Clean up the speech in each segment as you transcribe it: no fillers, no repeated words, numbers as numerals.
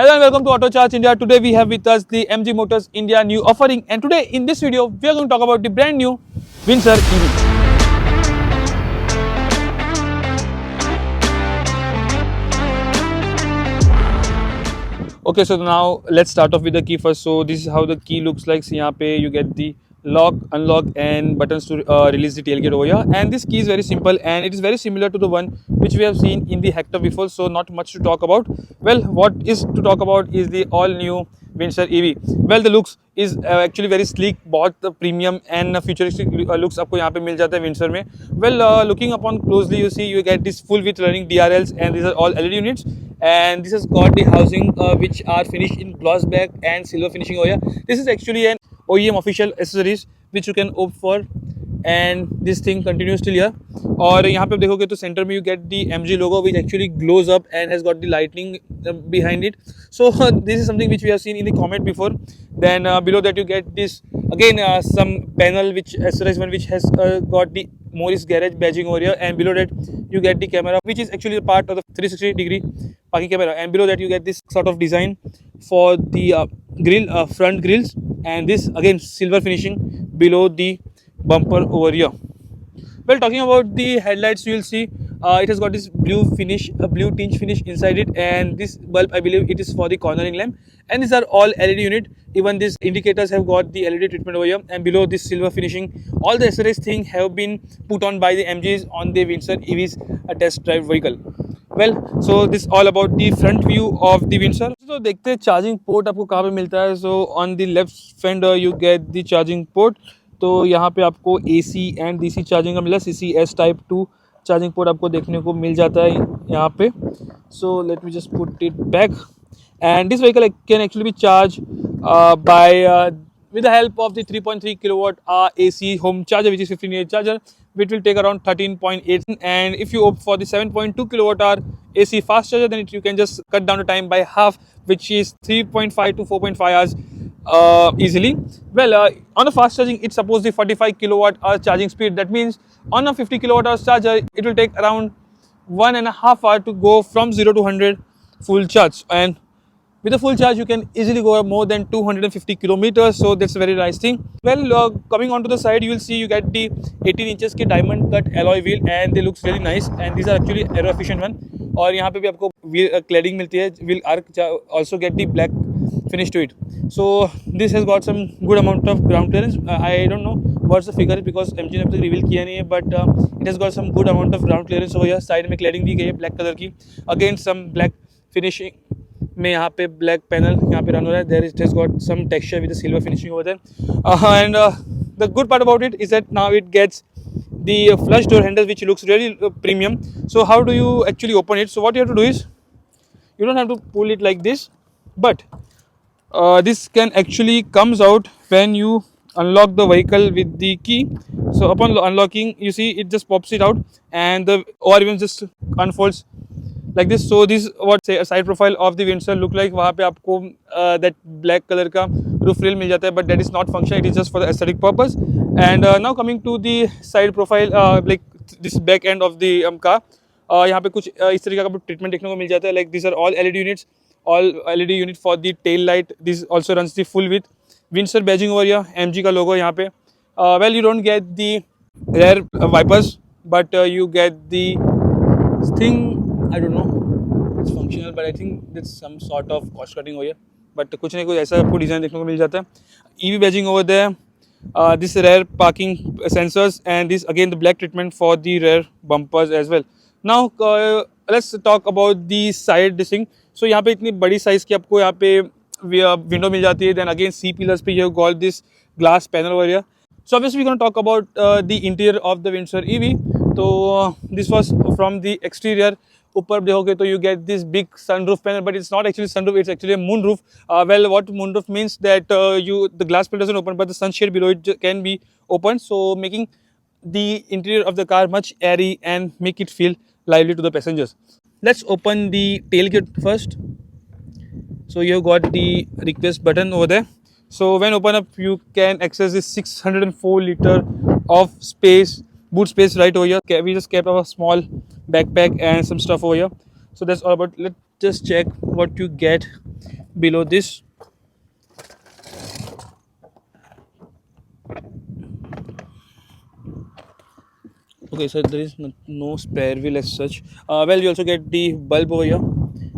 Hello and welcome to Auto Charge India. Today we have with us the MG Motors India new offering, and today in this video we are going to talk about the brand new Windsor EV. Okay, so now let's start off with the key first. So this is how the key looks like. So यहाँ पे you get the lock, unlock and buttons to release the tailgate over here. And this key is very simple and it is very similar to the one which we have seen in the Hector before. So not much to talk about. Well, what is to talk about is the all new Windsor EV. Well, the looks is actually very sleek, बहुत premium and futuristic looks आपको यहाँ पे मिल जाता है Windsor में. Well, looking upon closely, you see you get this full width running DRLs and these are all LED units. And this has got the housing which are finished in gloss black and silver finishing over here. This is actually an OEM official accessories which you can opt for, and this thing continues till here. और यहाँ पे आप देखोगे तो centre में you get the MG logo which actually glows up and has got the lightning behind it. So this is something which we have seen in the Comet before. Then below that you get this again some panel which accessorized one which has got the Morris Garage badging over here, and below that you get the camera which is actually a part of the 360-degree parking camera, and below that you get this sort of design for the grill, front grills, and this again silver finishing below the bumper over here. Well, talking about the headlights, you will see it has got this blue finish, a blue tinge finish inside it, and this bulb I believe it is for the cornering lamp, and these are all LED unit. Even these indicators have got the LED treatment over here, and below this silver finishing. All the accessories thing have been put on by the MGs on the Windsor EV's test drive vehicle. Well, so this all about the front view of the Windsor. So देखते हैं charging port आपको कहाँ पे मिलता है. So on the left fender you get the charging port. तो यहाँ पे आपको AC एंड DC चार्जिंग का मिला. CCS टाइप 2 चार्जिंग पोर्ट आपको देखने को मिल जाता है यहाँ पे. So let me just put it back, and this vehicle can actually B charge by with the help of the 3.3 kilowatt AC home charger, which is 15 charger, which will take around 13.8. And if you opt for the 7.2 kilowatt hour AC fast charger, then you can just cut down the time by half, which is 3.5 to 4.5 hours easily. Well, on a fast charging, it supports the 45 kilowatt hour charging speed. That means on a 50 kilowatt hour charger, it will take around 1.5 hours to go from 0 to 100 full charge. And with a full charge, you can easily go more than 250 kilometers. So that's a very nice thing. Well, coming onto the side, you will see you get the 18 inches के diamond cut alloy wheel, and they looks really nice. And these are actually aero efficient one. और यहाँ पे भी आपको wheel cladding मिलती है. Wheel arc also get the black finish to it. So this has got some good amount of ground clearance. I don't know what's the figure because MG ने अब तक reveal किया नहीं है, but it has got some good amount of ground clearance over here. Side में cladding दी गई है black color की. Again some black finishing में यहाँ पे ब्लैक पैनल यहाँ पे रन हो रहा है. There it has got some texture with silver finishing over there, and the good part about it is that now it gets the flush door handle which looks really premium. So how do you actually open it? So what you have to do is you don't have to pull it like this, but this can actually comes out when you unlock the vehicle with the key. So upon unlocking, you see it just pops it out, and the or even just unfolds like this. So this what say a side profile of the Windsor look like. वहाँ पे आपको that black color का roof rail मिल जाता है, but that is not functional. It is just for the aesthetic purpose. And now coming to the side profile, like this back end of the car, यहाँ पे कुछ इस तरीके का treatment देखने को मिल जाता है. Like these are all LED units, all LED unit for the tail light. This also runs the full width. Windsor badging over here, MG का logo यहाँ पे. Well, you don't get the rear wipers, but you get the thing. I don't know it's functional, but I think that's some sort of cost cutting over here. But कुछ नहीं कुछ ऐसा आपको design देखने को मिल जाता है. EV badging over there, this rear parking sensors, and this again the black treatment for the rear bumpers as well. Now let's talk about the side this thing. So यहाँ पे इतनी बड़ी साइज़ की आपको यहाँ पे विंडो मिल जाती है. Then again C pillars पे you got this glass panel over here. So obviously we're going to talk about the interior of the Windsor EV. So this was from the exterior. ऊपर देखोगे तो you get this big sunroof panel, but it's not actually sunroof, it's actually a moonroof. Well, what moonroof means that the glass panel doesn't open, but the sunshade below it can be opened, so making the interior of the car much airy and make it feel lively to the passengers. Let's open the tailgate first. So you've got the request button over there. So when open up, you can access this 604 liter of space, boot space right over here. We just kept our small backpack and some stuff over here. So that's all about. Let's just check what you get below this. Okay, so there is no spare wheel as such. Well, you also get the bulb over here,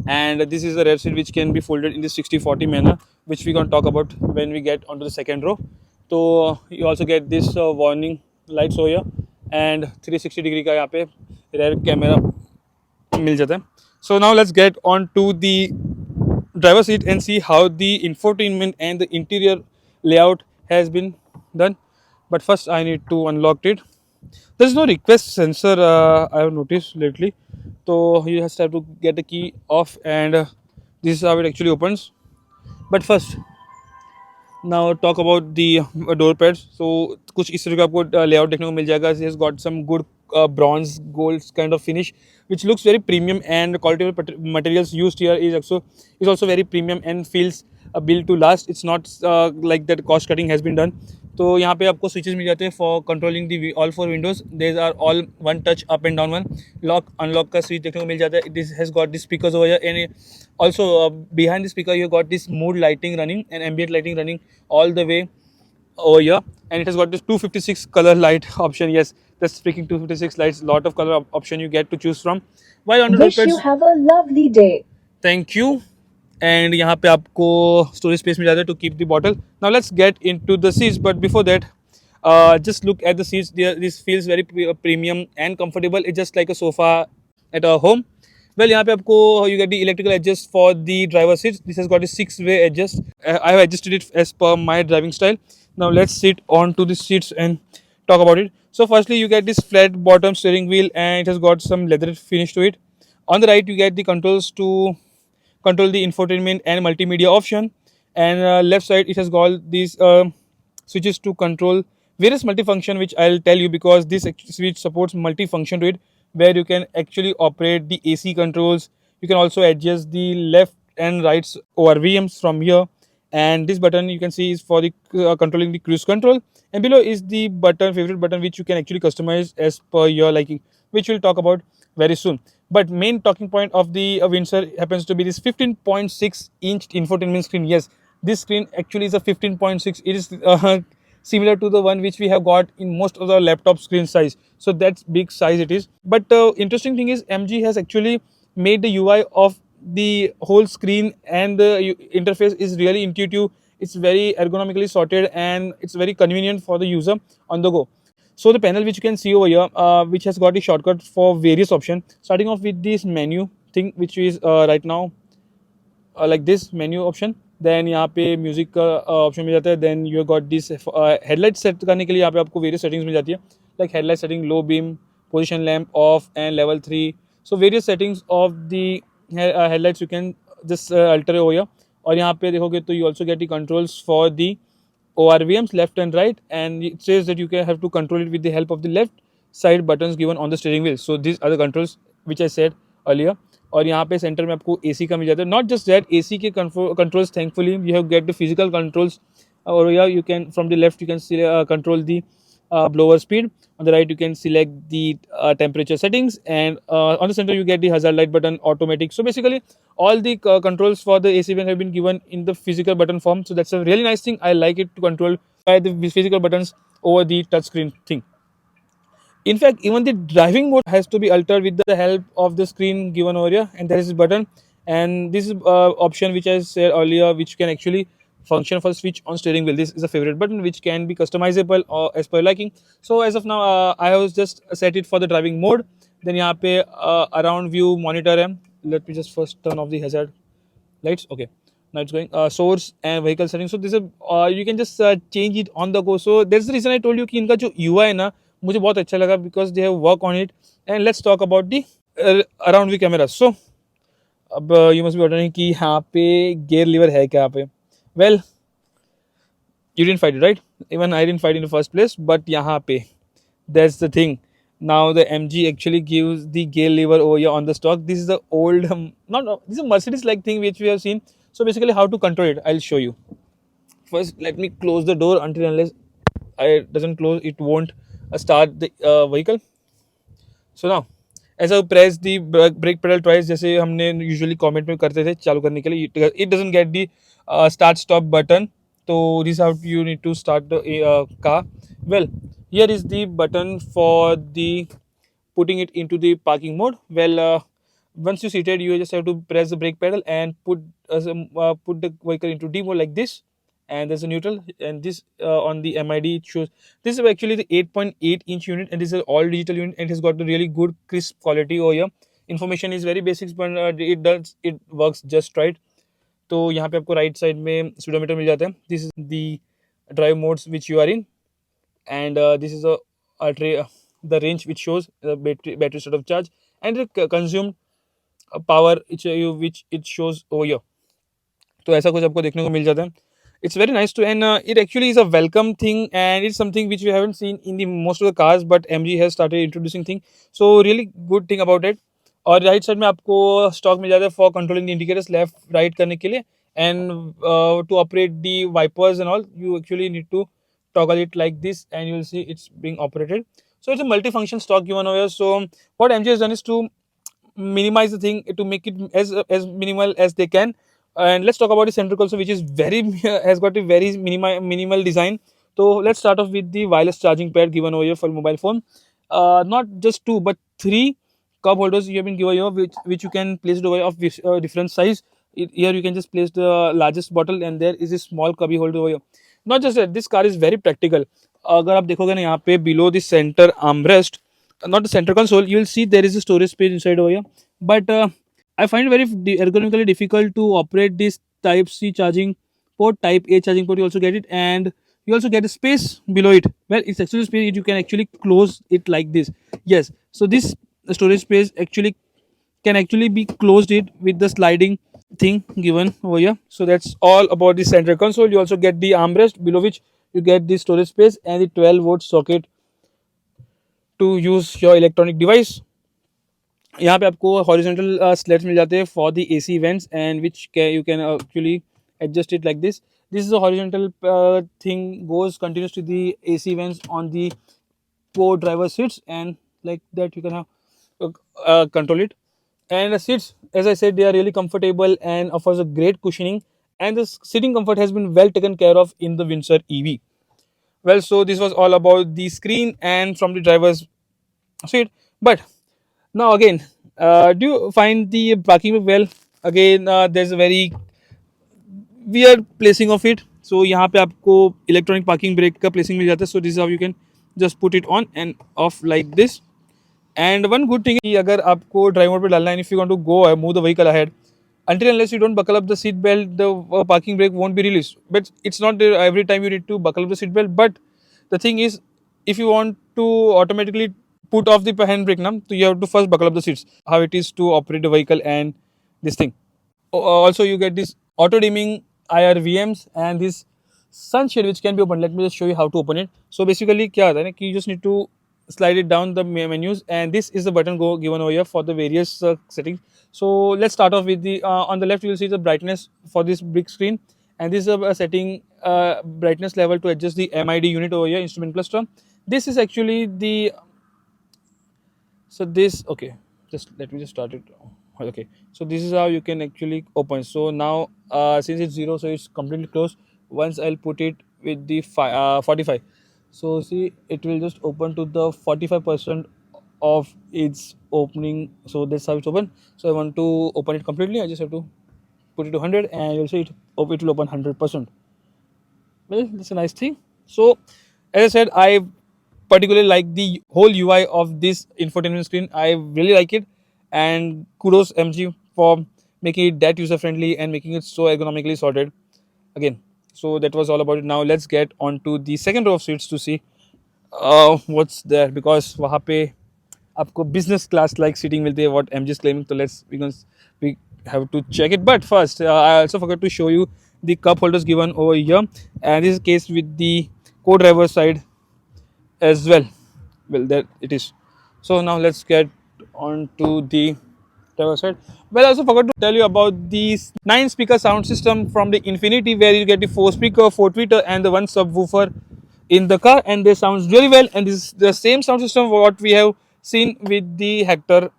and this is the rear seat which can be folded in the 60-40 manner, which we gonna talk about when we get onto the second row. So you also get this warning lights over here, and 360 degree का यहाँ पे rear camera मिल जाता है. So now let's get on to the driver seat and see how the infotainment and the interior layout has been done. But first I need to unlock it. There's no request sensor, I have noticed lately, so you just have to get the key off, and this is how it actually opens. But first, now talk about the door pads. So कुछ इस तरह का आपको layout देखने को मिल जाएगा. It has got some good bronze gold kind of finish, which looks very premium, and the quality of materials used here is also very premium and feels built to last. It's not like that cost cutting has been done. तो यहाँ पे आपको switches मिल जाते हैं for controlling the all four windows. These are all one touch up and down one. Lock unlock का switch देखने को मिल जाता है. This has got the speakers over here, and also behind the speaker you got this mood lighting running and ambient lighting running all the way over here, and it has got this 256 color light option. Yes, that's freaking 256 lights. Lot of color option you get to choose from. While on the Wish you have a lovely day. Thank you. And यहाँ पे आपको storage space मिल जाता है to keep the bottle. Now let's get into the seats, but before that, just look at the seats. This feels very premium and comfortable. It's just like a sofa at our home. Well, यहाँ पे आपको you get the electrical adjust for the driver seats. This has got a 6-way adjust. I have adjusted it as per my driving style. Now let's sit on to the seats and talk about it. So firstly, you get this flat bottom steering wheel, and it has got some leather finish to it. On the right, you get the controls to control the infotainment and multimedia option, and left side it has got these switches to control various multifunction, which I'll tell you because this switch supports multifunction to it, where you can actually operate the AC controls. You can also adjust the left and right ORVMs from here, and this button you can see is for the controlling the cruise control, and below is the button favorite button which you can actually customize as per your liking, which we'll talk about very soon. But main talking point of the Windsor happens to be this 15.6-inch infotainment screen. Yes, this screen actually is a 15.6. It is similar to the one which we have got in most of the laptop screen size. So that's big size it is. But interesting thing is MG has actually made the UI of the whole screen, and the interface is really intuitive. It's very ergonomically sorted, and it's very convenient for the user on the go. So the panel which you can see over here, which has got a shortcut for various options, starting off with this menu thing, which is right now like this menu option. Then यहाँ पे music का option मिल जाता है. Then you got this headlight set करने के लिए यहाँ पे आपको वेरियस सेटिंग्स मिल जाती है, like headlight setting, low beam, position lamp of, and level 3. So various settings of the headlights you can just alter over here. और यहाँ पे देखोगे तो you also get the controls for the ORVMs left and right, and it says that you can have to control it with the help of the left side buttons given on the steering wheel. So these are the controls which I said earlier. और यहाँ पे centre में आपको AC का मिल जाता है. Not just that, AC के controls thankfully you have get the physical controls. और या you can from the left you can control the blower speed. On the right you can select the temperature settings, and on the center you get the hazard light button, automatic. So basically all the controls for the AC van have been given in the physical button form. So that's a really nice thing. I like it to control by the physical buttons over the touchscreen thing. In fact, even the driving mode has to be altered with the help of the screen given over here, and there is a button, and this is option which I said earlier, which can actually function for switch on steering wheel. This is a favorite button which can be customizable or as per liking. So as of now, I have just set it for the driving mode. Then यहाँ पे around view monitor है. Let me just first turn off the hazard lights. Okay, now it's going source and vehicle settings. So this is you can just change it on the go. So that's the reason I told you कि इनका जो UI है ना मुझे बहुत अच्छा लगा, because they have work on it. And let's talk about the around view cameras. So अब you must be wondering कि यहाँ पे gear lever है क्या यहाँ पे. Well, you didn't fight it, right? Even I didn't fight in the first place. But यहाँ पे that's the thing. Now the MG actually gives the gear lever over here on the stock. This is the old this is a Mercedes like thing which we have seen. So basically how to control it, I'll show you. First let me close the door. Until unless it doesn't close, it won't start the vehicle. So now As I press the brake pedal twice, जैसे हमने usually comment में करते थे चालू करने के लिए, it doesn't get the start stop button. So this is how you need to start the car. Well, here is the button for the putting it into the parking mode. Well, once you seated, you just have to press the brake pedal and put the vehicle into D mode like this, and there's a neutral, and this on the MID it shows this is actually the 8.8-inch unit, and this is an all digital unit, and it has got a really good crisp quality over here. Information is very basic, but it works just right. तो यहाँ पे आपको right side में speedometer मिल जाता है. This is the drive modes which you are in, and this is the range which shows the battery state of charge and the consumed power which it shows over here. तो ऐसा कुछ आपको देखने को मिल जाता है. It's very nice to, and it actually is a welcome thing, and it's something which we haven't seen in the most of the cars, but MG has started introducing thing. So really good thing about it. और right side में आपको stalk मिल जाता है for controlling the indicators left right करने के लिए, and to operate the wipers and all you actually need to toggle it like this, and you will see it's being operated. So it's a multi-function stock given over here. So what MG has done is to minimize the thing, to make it as minimal as they can. And let's talk about the center console, which is very has got a very minimal design. So let's start off with the wireless charging pad given over here for mobile phone. Not just two but three cup holders you have been given here, which you can place it over here of different size. Here you can just place the largest bottle, and there is a small cubby holder over here. Not just that, this car is very practical. अगर आप देखोगे ना यहाँ पे below the center armrest, not the center console, you will see there is a storage space inside over here. But I find it very ergonomically difficult to operate this Type C charging port, Type A charging port. You also get it, and you also get a space below it. Well, it's actually space. You can actually close it like this. Yes, so this storage space can actually be closed it with the sliding thing given over here. So that's all about the center console. You also get the armrest below which you get the storage space and the 12-volt socket to use your electronic device. यहाँ पे आपको horizontal slates मिल जाते हैं for the AC vents, and which you can actually adjust it like this. This is a horizontal thing goes continuous to the AC vents on the co-driver seats, and like that you can have control it. And the seats, as I said, they are really comfortable and offers a great cushioning, and the sitting comfort has been well taken care of in the Windsor EV. Well, so this was all about the screen and from the driver's seat. But now again, do you find the parking well? Again, there's a very weird placing of it. So यहाँ पे आपको electronic parking brake का placing मिल जाता है. So this is how you can just put it on and off like this. And one good thing is कि अगर आपको drive mode पे डालना है, if you want to go move the vehicle ahead, until unless you don't buckle up the seat belt, the parking brake won't be released. But it's not every time you need to buckle up the seat belt. But the thing is, if you want to automatically put off the handbrake now, so you have to first buckle up the seats. How it is to operate the vehicle and this thing. Also, you get this auto dimming IRVMs and this sunshade which can be opened. Let me just show you how to open it. So basically, क्या होता है ना कि you just need to slide it down the menus, and this is the button given over here for the various settings. So let's start off with the on the left you will see the brightness for this big screen, and this is a setting brightness level to adjust the MID unit over here, instrument cluster. This is actually the okay, just let me just start it. Okay, so this is how you can actually open. So now since it's 0, so it's completely closed. Once I'll put it with the 45, so see it will just open to the 45% of its opening. So that's how it's open. So I want to open it completely, I just have to put it to 100, and you'll see it will open 100%. Well, that's a nice thing. So as I said, I particularly like the whole UI of this infotainment screen. I really like it, and kudos MG for making it that user friendly and making it so ergonomically sorted. Again, so that was all about it. Now let's get on to the second row of seats to see what's there, because वहाँ पे आपको business class like seating मिलती है, what MG is claiming. So we have to check it. But first, I also forgot to show you the cup holders given over here, and this is the case with the co-driver side as well. Well, there it is. So now let's get on to the driver side. Well, I also forgot to tell you about the 9-speaker sound system from the Infiniti, where you get the 4-speaker, 4-tweeter, and the 1 subwoofer in the car, and they sounds really well. And this is the same sound system what we have seen with the Hector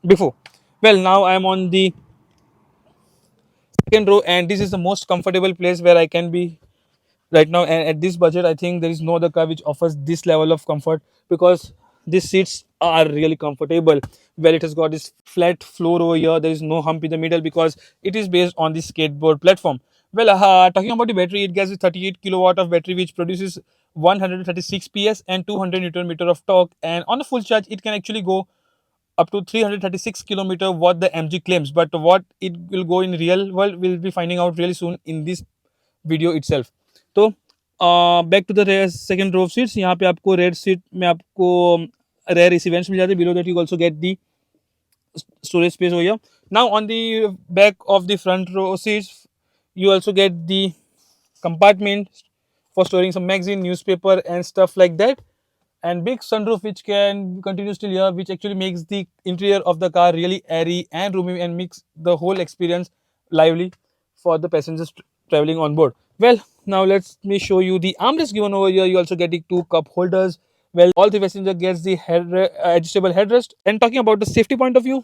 before. Well, now I am on the second row, and this is the most comfortable place where I can be right now. And at this budget, I think there is no other car which offers this level of comfort, because these seats are really comfortable. Well, it has got this flat floor over here, there is no hump in the middle because it is based on the skateboard platform. Well, talking about the battery, it gets a 38 kilowatt of battery which produces 136 ps and 200 newton meter of torque, and on a full charge it can actually go up to 336 kilometer, what the MG claims. But what it will go in real world, we'll be finding out really soon in this video itself. तो back to the rear second row of seats, यहाँ पे आपको rare seat में आपको rare AC vents मिल जाते हैं. Below that you also get the storage space over here. Now on the back of the front row seats, you also get the compartment for storing some magazine, newspaper, and stuff like that. And big sunroof which can continue still here, which actually makes the interior of the car really airy and roomy and makes the whole experience lively for the passengers traveling on board. Well, now let me show you the armrest given over here. You also get the two cup holders. Well, all three passenger gets the adjustable headrest. And talking about the safety point of view,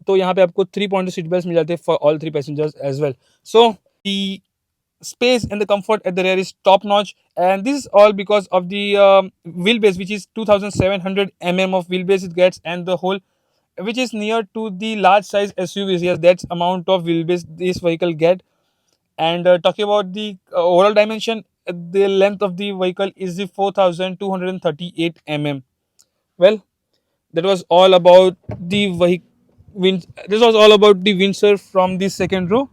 तो यहाँ पे आपको 3 point seat belt मिल जाते हैं for all 3 passengers as well. So the space and the comfort at the rear is top notch, and this is all because of the wheelbase, which is 2700 of wheelbase it gets, and the whole which is near to the large size SUVs. Yes, that's amount of wheelbase this vehicle get. And talking about the overall dimension, the length of the vehicle is the 4238 Well, that was all about the vehicle. This was all about the Windsor from the second row.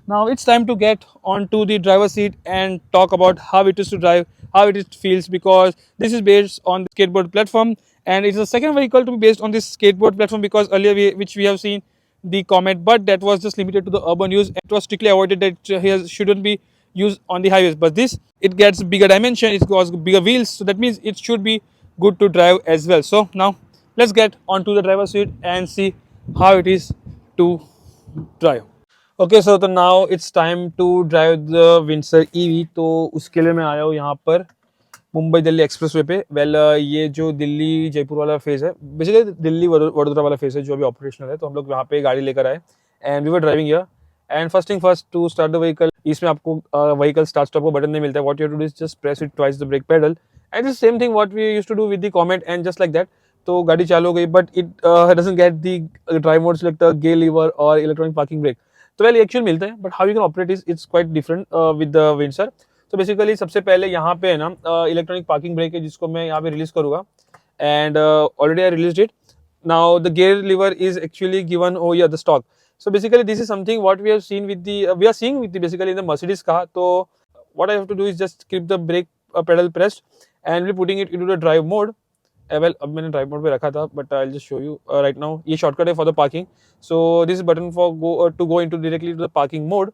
Now it's time to get onto the driver's seat and talk about how it is to drive, how it feels, because this is based on the skateboard platform, and it's the second vehicle to be based on this skateboard platform, because earlier which we have seen the Comet, but that was just limited to the urban use. It was strictly avoided that here shouldn't be used on the highways. But this, it gets bigger dimension, it got bigger wheels, so that means it should be good to drive as well. So now let's get onto the driver's seat and see how it is to drive. Okay so तो now it's time to drive the Windsor EV. तो उसके लिए मैं आया हूँ यहाँ पर Mumbai Delhi expressway पे. वेल ये जो दिल्ली जयपुर वाला फेज है, बेसिकली दिल्ली वडोदरा वाला फेज है जो अभी ऑपरेशनल है. तो हम लोग वहाँ पे गाड़ी लेकर आए and we were driving here. And first thing first, to start the vehicle, इसमें आपको व्हीकल स्टार्ट स्टॉप को बटन नहीं मिलता है. What you to do is just press it twice the brake pedal, and this same thing what we used to do with the Comet, and just like that. तो गाड़ी चालू हो गई, but it doesn't get the drive mode select the gear lever और electronic parking brake. तो well actual मिलते हैं, but how you can operate is it's quite different with the Windsor. तो बेसिकली सबसे पहले यहाँ पे है ना इलेक्ट्रॉनिक पार्किंग ब्रेक है, जिसको मैं यहाँ पे रिलीज करूँगा, and already I release it. Now the gear lever is actually given over here the stock. So basically this is something what we have seen with the we are seeing with the basically in the Mercedes car. So what I have to do is just keep the brake pedal pressed and be putting it into the drive mode. Well, अब मैंने drive mode पे रखा था, but I'll just show you right now. ये shortcut है for the parking. So this is button for to go into directly to the parking mode,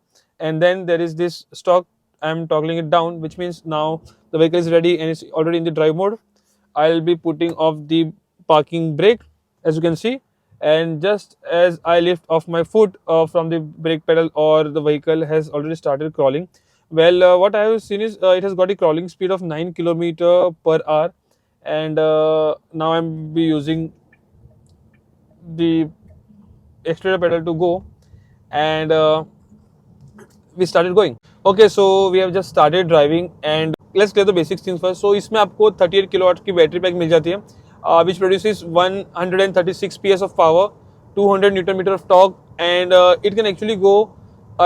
and then there is this stock. I'm toggling it down, which means now the vehicle is ready and it's already in the drive mode. I'll be putting off the parking brake, as you can see. And just as I lift off my foot from the brake pedal, or the vehicle has already started crawling. Well, what I have seen is it has got a crawling speed of 9 km/h, and now I'm be using the accelerator pedal to go, and we started going. Okay, so we have just started driving, and let's clear the basic things first. So इसमें आपको 38 kilowatt की battery pack मिल जाती है, which produces 136 PS of power, 200 Newton meter of torque, and it can actually go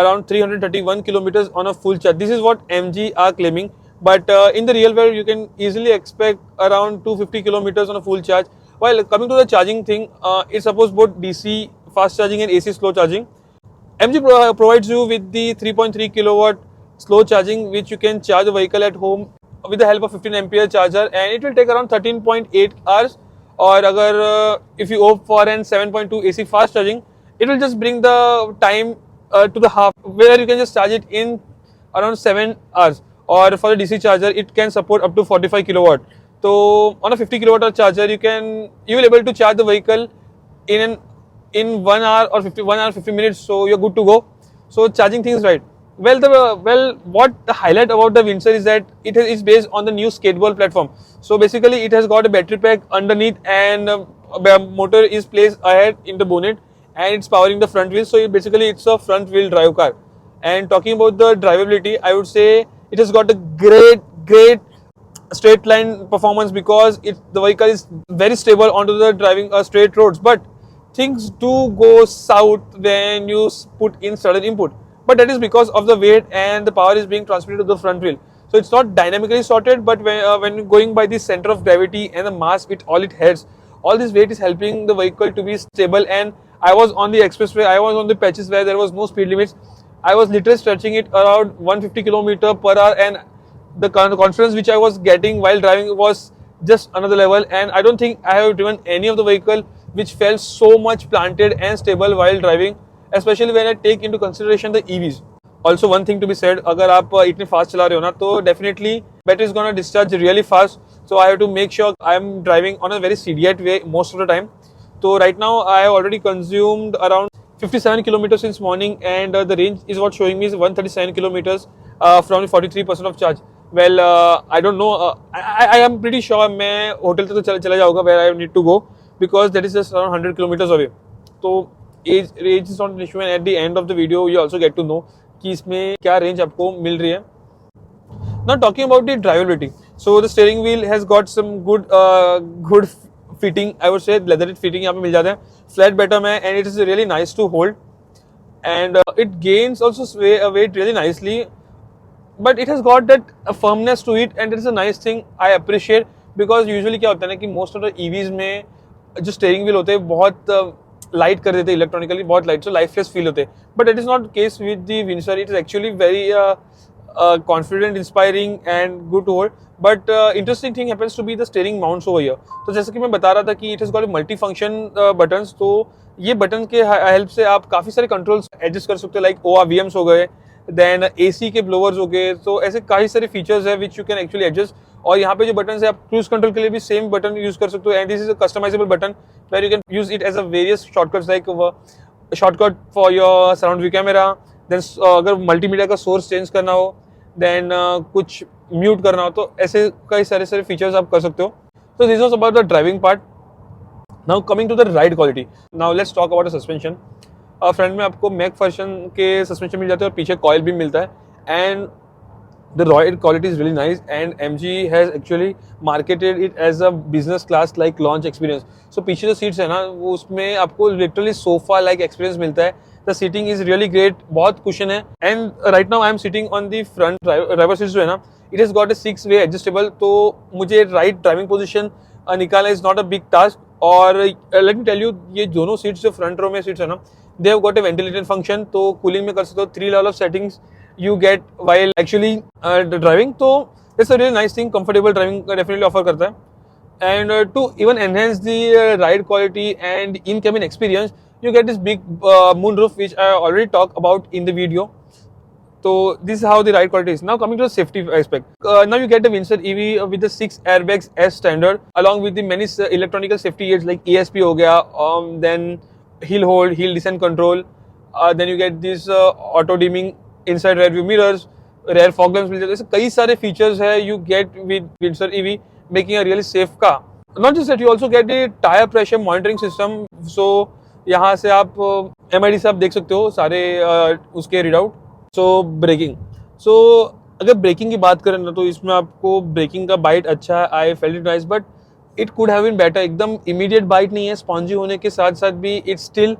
around 331 kilometers on a full charge. This is what MG are claiming, but in the real world you can easily expect around 250 kilometers on a full charge. While coming to the charging thing, it supports both DC fast charging and AC slow charging. MG provides you with the 3.3 kilowatt slow charging, which you can charge the vehicle at home with the help of 15 ampere charger, and it will take around 13.8 hours. Or agar if you opt for an 7.2 AC fast charging, it will just bring the time to the half, where you can just charge it in around 7 hours. Or for the DC charger, it can support up to 45 kilowatt. So on a 50 kilowatt charger, you will able to charge the vehicle in 1 hour or 50 minutes. So you're good to go. So charging things right. Well, what the highlight about the Windsor is that it is based on the new skateboard platform. So basically, it has got a battery pack underneath, and motor is placed ahead in the bonnet and it's powering the front wheel. So basically it's a front wheel drive car. And talking about the drivability, I would say it has got a great straight line performance because the vehicle is very stable onto the driving straight roads. But things do go south when you put in sudden input. But that is because of the weight and the power is being transmitted to the front wheel. So it's not dynamically sorted, but when going by the center of gravity and the mass with all it heads, all this weight is helping the vehicle to be stable. And I was on the expressway, I was on the patches where there was no speed limits. I was literally stretching it around 150 kilometer per hour, and the confidence which I was getting while driving was just another level. And I don't think I have driven any of the vehicle which felt so much planted and stable while driving, especially when I take into consideration the EVs. Also, one thing to be said, अगर आप इतने fast चला रहे हो ना, तो definitely battery is gonna discharge really fast. So I have to make sure I am driving on a very immediate way most of the time. So right now I have already consumed around 57 kilometers since morning, and the range is what showing me is 137 kilometers from 43% of charge. Well, I don't know. I am pretty sure मैं hotel तक तो चला जाऊँगा where I need to go, because that is just around 100 kilometers away. तो range is not an issue, and at the end of the video you also get to know कि इसमें क्या range आपको मिल रही है. Now talking about the drivability, so the steering wheel has got some good fitting. I would say leather fitting यहाँ पे मिल जाता है. Flat bottom है, and it is really nice to hold, and it gains also weight really nicely. But it has got that firmness to it, and it is a nice thing I appreciate, because usually क्या होता है ना कि most of the EVs में जो steering wheel होते हैं बहुत लाइट कर देते हैं इलेक्ट्रॉनिकली, बहुत लाइट, सो लाइफलेस फील होते हैं. But it is not case with the Windsor. It is actually very confident, inspiring and good to hold. But interesting thing happens to be the steering mounts over here. तो जैसे कि मैं बता रहा था कि it has got multi function buttons. तो ये बटन के हेल्प से आप काफ़ी सारे कंट्रोल्स एडजस्ट कर सकते हो, लाइक ORVMs हो गए, देन AC के ब्लोवर्स हो गए. तो ऐसे काफ़ी सारे फीचर्स है which you can actually adjust. और यहाँ पे जो बटन है, आप क्रूज कंट्रोल के लिए भी सेम बटन यूज कर सकते हो, and this is a customisable button where you can use it as a various shortcuts, like shortcut for your surround view camera. Then अगर मल्टीमीडिया का सोर्स चेंज करना हो, then कुछ म्यूट करना हो, तो ऐसे कई सारे फीचर्स आप कर सकते हो. So this was about the driving part. Now coming to the ride quality. Now let's talk about the suspension. Front में आपको मैकफर्शन के सस्पेंशन मिल जाते हैं और पीछे कॉइल भी मिलता है, and the ride quality is really nice, and MG has actually marketed it as a business class like launch experience. So पीछे जो सीट्स है ना, वो उसमें आपको literally sofa like experience मिलता है. The seating is really great, बहुत cushion है, and right now I am sitting on the front driver seats जो है ना, it has got a 6-way adjustable. तो मुझे right driving position निकालना is not a big task. और let me tell you, ये दोनों सीट्स जो फ्रंट रो में सीट्स है ना, they have got a ventilation function. तो कूलिंग में कर सकते हो, 3 level of settings you get while actually driving. So it's a really nice thing. Comfortable driving definitely offer करता है. And to even enhance the ride quality and in-cabin experience, you get this big moonroof, which I already talked about in the video. So this is how the ride quality is. Now coming to the safety aspect. Now you get the Windsor EV with the 6 airbags as standard, along with the many electronic safety aids like ESP हो गया, then hill hold, hill descent control. Then you get this auto dimming inside rear view mirrors, rear fog lamps मिल जाते हैं. ऐसे कई सारे features है you get with Windsor EV, making a really safe car. Not just that, you also get the tire pressure monitoring system. So यहाँ से आप MID से आप देख सकते हो सारे उसके रीडआउट. सो ब्रेकिंग, सो अगर ब्रेकिंग की बात करें ना, तो इसमें आपको ब्रेकिंग का बाइट अच्छा है. I felt it nice, but it could have been better. एकदम इमीडिएट बाइट नहीं है, स्पॉन्जी होने के साथ साथ भी it's still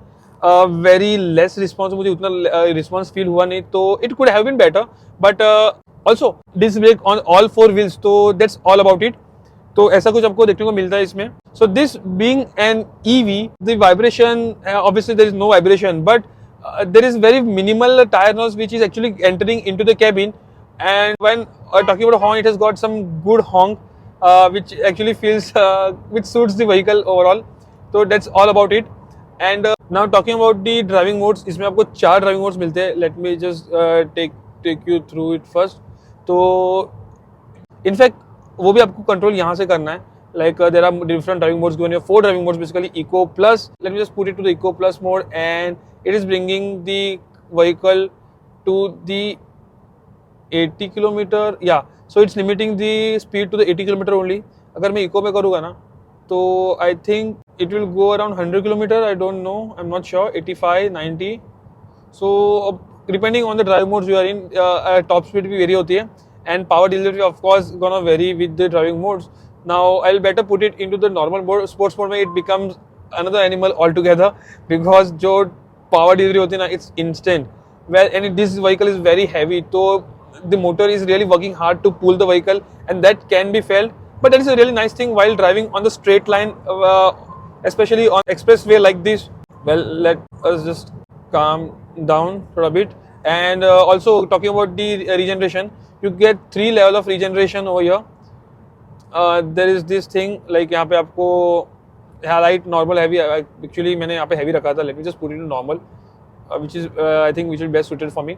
very less response. मुझे उतना रिस्पॉन्स फील हुआ नहीं, तो it could have been better. But also disc brake on all 4 wheels, तो दैट्स ऑल अबाउट इट. तो ऐसा कुछ आपको देखने को मिलता है इसमें. So this being an EV, the vibration, obviously there is no vibration, but there is very minimal tire noise which is actually entering into the cabin. And when talking about horn, it has got some good honk which actually feels which suits the vehicle overall. So that's all about it. And now talking about the driving modes, इसमें आपको 4 driving modes मिलते हैं. Let me just take you through it first. तो in fact वो भी आपको control यहाँ से करना है. Like there are different driving modes given here. 4 driving modes basically. Eco Plus. Let me just put it to the Eco Plus mode, and it is bringing the vehicle to the 80 kilometer. Yeah, so it's limiting the speed to the 80 kilometer only. अगर मैं Eco में करूँगा ना, तो I think it will go around 100 kilometer. I don't know. I'm not sure. 85, 90. So depending on the drive modes you are in, top speed भी vary होती है, and power delivery of course gonna vary with the driving modes. Now I'll better put it into the normal mode. Sports mode में it becomes another animal altogether, because जो power delivery होती है ना, it's instant. Well, and this vehicle is very heavy, so the motor is really working hard to pull the vehicle, and that can be felt. But that is a really nice thing while driving on the straight line, especially on expressway like this. Well, let us just calm down for a bit. And also talking about the regeneration, you get 3 level of regeneration over here. There is this thing like यहाँ पे आपको highlight normal heavy. Actually मैंने यहाँ पे heavy रखा था. Let me just put it to normal, which is I think which is best suited for me.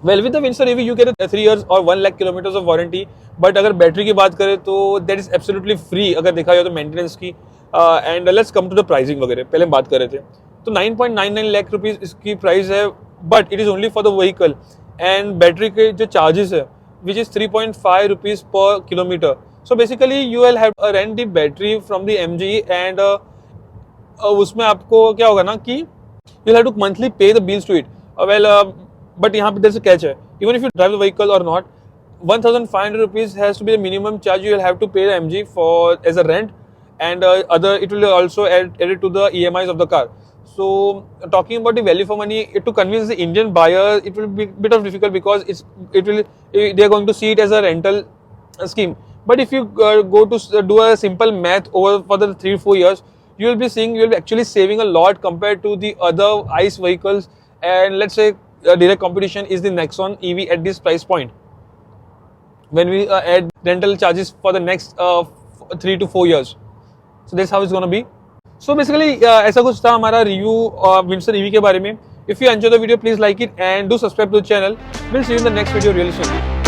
Well, with the Windsor EV you get a 3 years or 1 lakh kilometers of warranty. But अगर battery की बात करें तो that is absolutely free अगर देखा जाए तो maintenance की. And let's come to the pricing वगैरह. पहले हम बात कर रहे थे तो 9.99 लाख रुपीस इसकी प्राइस है, but it is only for the vehicle. And battery के जो चार्जेस है which is 3.5 rupees per kilometre. So basically you will have rent the battery from the MG, and उसमें आपको क्या होगा ना कि you'll have to monthly pay the bills to it. But यहाँ पे there's a catch है. Even if you drive the vehicle or not, 1,500 rupees has to be the minimum charge you will have to pay the MG for as a rent, and other it will also add it to the EMIs of the car. So talking about the value for money, to convince the Indian buyer, it will be a bit of difficult, because they are going to see it as a rental scheme. But if you go to do a simple math over for the 3-4 years, you will be seeing you will be actually saving a lot compared to the other ICE vehicles. And let's say direct competition is the Nexon EV at this price point. When we add rental charges for the next 3 to 4 years, so that's how it's gonna be. So basically ऐसा कुछ था हमारा review Windsor EV के बारे में. If you enjoy the video, please like it and do subscribe to the channel. We'll see you in the next video really soon.